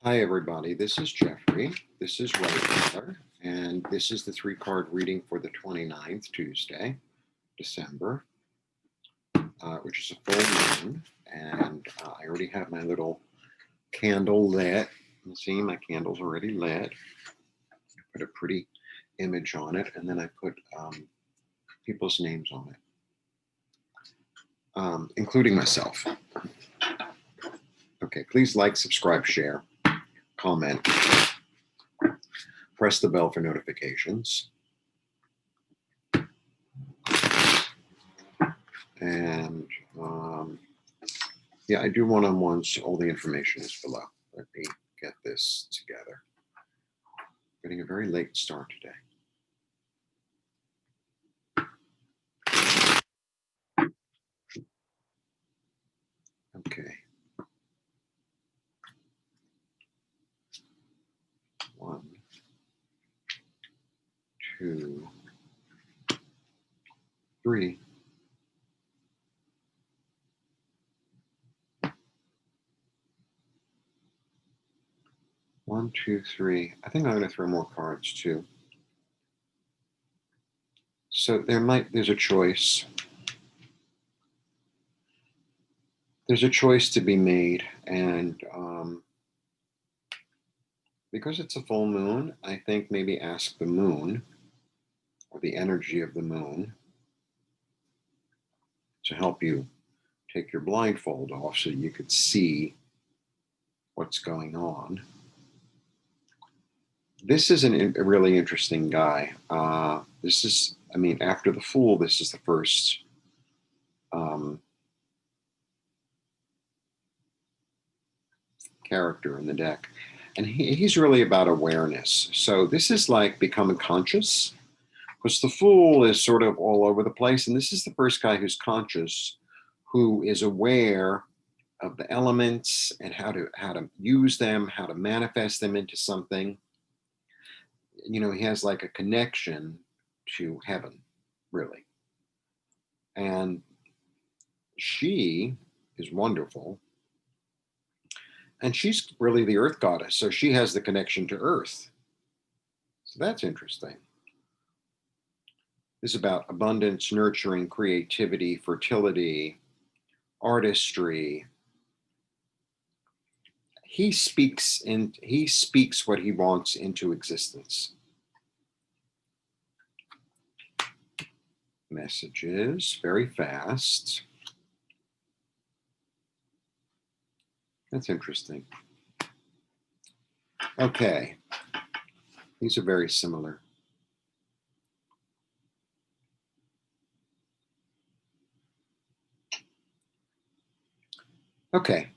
Hi, everybody. This is Jeffrey. This is Regular, and this is the three-card reading for the 29th, Tuesday, December, which is a full moon. And I already have my little candle lit. You see, my candle's already lit. I put a pretty image on it, and then I put people's names on it, including myself. Okay, please like, subscribe, share, comment, press the bell for notifications. And yeah, I do one-on-ones. All the information is below. Let me get this together. Getting a very late start today. Okay. 1, 2, 3. 1, 2, 3. I think I'm going to throw more cards too. So there's a choice. There's a choice to be made, and because it's a full moon, I think maybe ask the moon or the energy of the moon to help you take your blindfold off so you could see what's going on. This is a really interesting guy. This is, I mean, after the Fool, this is the first character in the deck. And he's really about awareness. So this is like becoming conscious, because the Fool is sort of all over the place. And this is the first guy who's conscious, who is aware of the elements and how to use them, how to manifest them into something. You know, he has like a connection to heaven, really. And she is wonderful. And she's really the earth goddess. So she has the connection to earth. So that's interesting. This is about abundance, nurturing, creativity, fertility, artistry. He speaks what he wants into existence. Messages, very fast. That's interesting. Okay. These are very similar. Okay.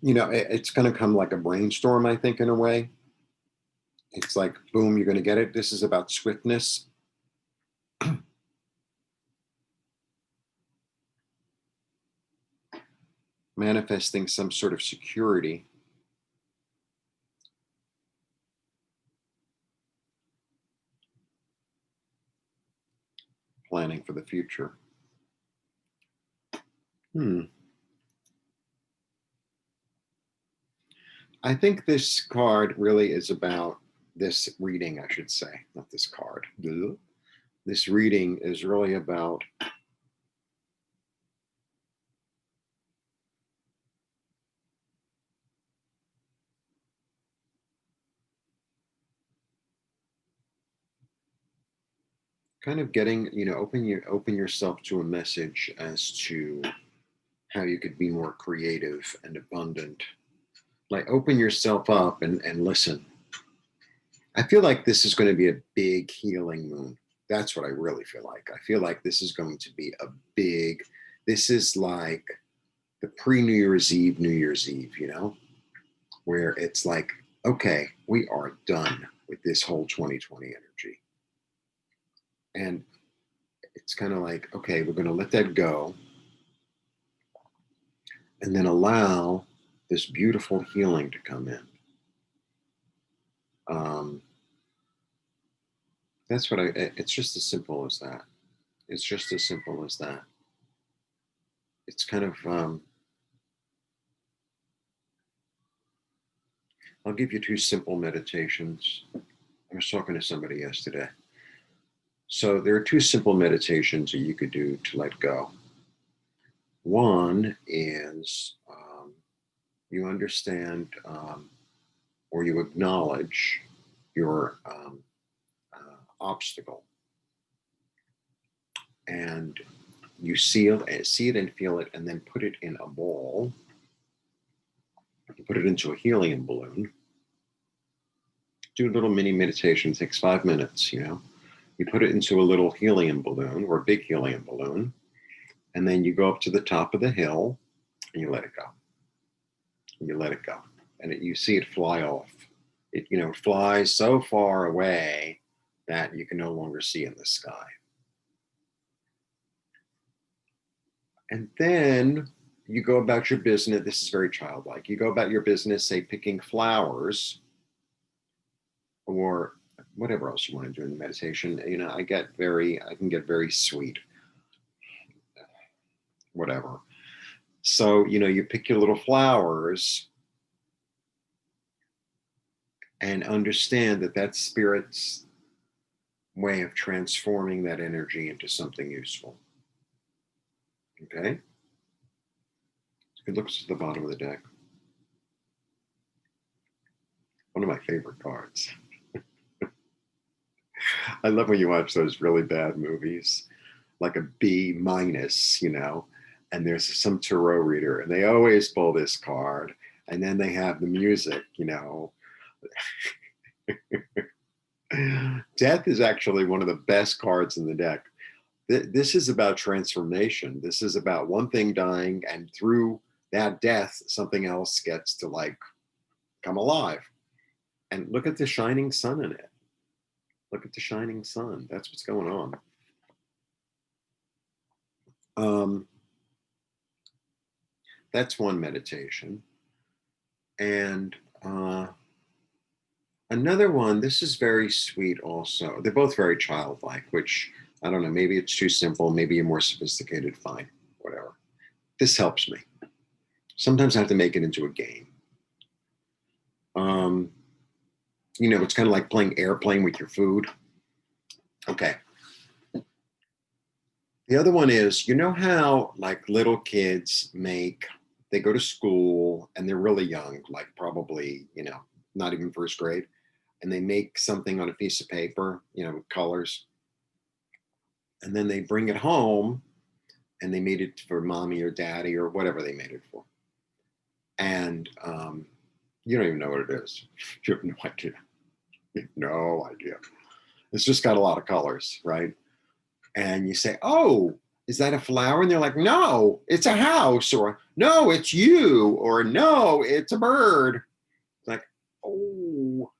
You know, it's going to come like a brainstorm, I think, in a way. It's like, boom, you're going to get it. This is about swiftness. Manifesting some sort of security. Planning for the future. I think this card really is about this reading, I should say, not this card. This reading is really about kind of getting, you know, open yourself to a message as to how you could be more creative and abundant. Like open yourself up and listen. I feel like this is going to be a big healing moon. That's what I really feel like. I feel like this is going to be a big, this is like the pre-New Year's Eve, you know, where it's like, okay, we are done with this whole 2020 energy. And it's kind of like, okay, we're going to let that go and then allow this beautiful healing to come in. That's what it's just as simple as that. It's just as simple as that. it's kind of, I'll give you two simple meditations. I was talking to somebody yesterday. So there are two simple meditations that you could do to let go. One is you understand or you acknowledge your obstacle, and you see it and feel it, and then put it in a ball. You put it into a helium balloon. Do a little mini meditation. It takes 5 minutes. You put it into a little helium balloon or a big helium balloon, and then you go up to the top of the hill and you let it go. And you let it go, and you see it fly off. It flies so far away that you can no longer see in the sky. And then you go about your business. This is very childlike. You go about your business, say picking flowers or whatever else you want to do in the meditation. I can get very sweet, whatever. So, you pick your little flowers and understand that that's spirit's way of transforming that energy into something useful. Okay? It looks at the bottom of the deck. One of my favorite cards. I love when you watch those really bad movies, like a B minus, and there's some tarot reader, and they always pull this card, and then they have the music, Death is actually one of the best cards in the deck. This is about transformation. This is about one thing dying, and through that death, something else gets to come alive. And look at the shining sun in it. Look at the shining sun. That's what's going on. That's one meditation. And another one, this is very sweet also. They're both very childlike, which, I don't know, maybe it's too simple. Maybe you're more sophisticated. Fine, whatever. This helps me. Sometimes I have to make it into a game. It's kind of like playing airplane with your food. Okay. The other one is, how little kids they go to school and they're really young, like probably, not even first grade, and they make something on a piece of paper, with colors, and then they bring it home and they made it for mommy or daddy or whatever they made it for. And you don't even know what it is. You have no idea. You have no idea. It's just got a lot of colors, right? And you say, oh, is that a flower? And they're like, no, it's a house, or no, it's you, or no, it's a bird. It's like, oh,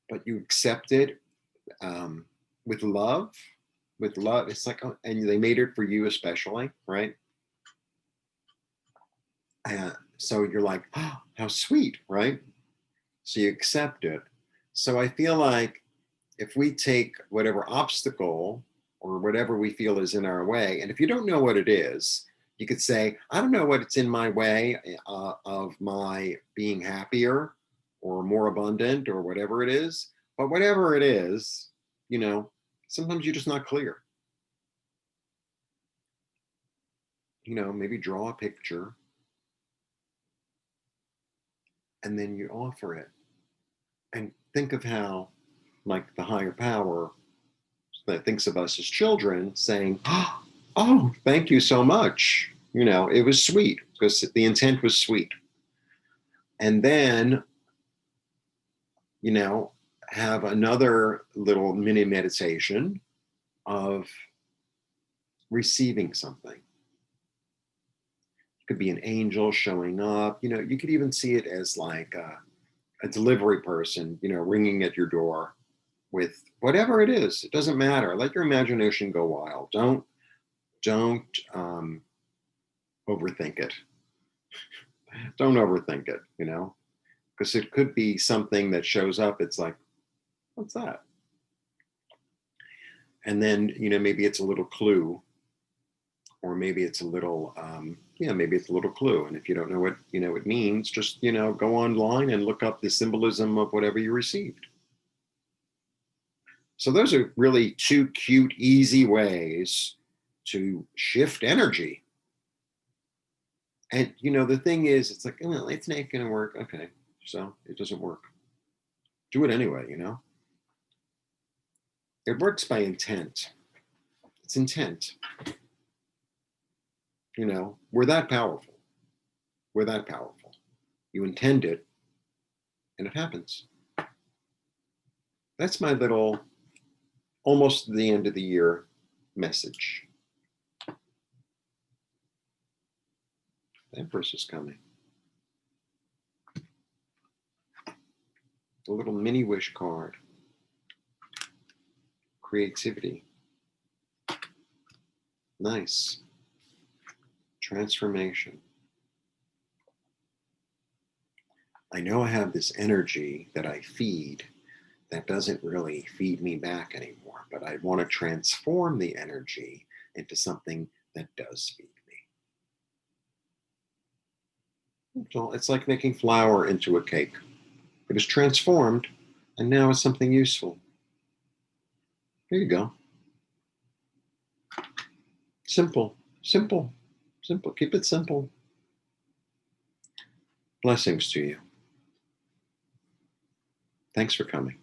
but you accept it with love. With love, it's like, oh, and they made it for you especially, right? So you're like, oh, how sweet, right? So you accept it. So I feel like if we take whatever obstacle or whatever we feel is in our way, and if you don't know what it is, you could say, I don't know what's in my way of my being happier or more abundant or whatever it is. But whatever it is, sometimes you're just not clear. Maybe draw a picture and then you offer it. And think of how, the higher power that thinks of us as children saying, oh, thank you so much. It was sweet because the intent was sweet. And then, have another little mini meditation of receiving something. It could be an angel showing up. You could even see it as like a delivery person, ringing at your door with whatever it is. It doesn't matter. Let your imagination go wild. Don't overthink it. Don't overthink it, because it could be something that shows up. It's like, what's that? And then, maybe it's a little clue or maybe it's a little, maybe it's a little clue. And if you don't know what, it means, just, go online and look up the symbolism of whatever you received. So those are really two cute, easy ways to shift energy. And, the thing is, it's like, well, it's not going to work. Okay. So it doesn't work. Do it anyway. It works by intent. It's intent. We're that powerful. We're that powerful. You intend it and it happens. That's my little, almost the end of the year message. The Empress is coming. A little mini wish card. Creativity. Nice. Transformation. I know I have this energy that I feed that doesn't really feed me back anymore, but I want to transform the energy into something that does feed me. So it's like making flour into a cake. It was transformed, and now it's something useful. There you go. Simple, simple, simple. Keep it simple. Blessings to you. Thanks for coming.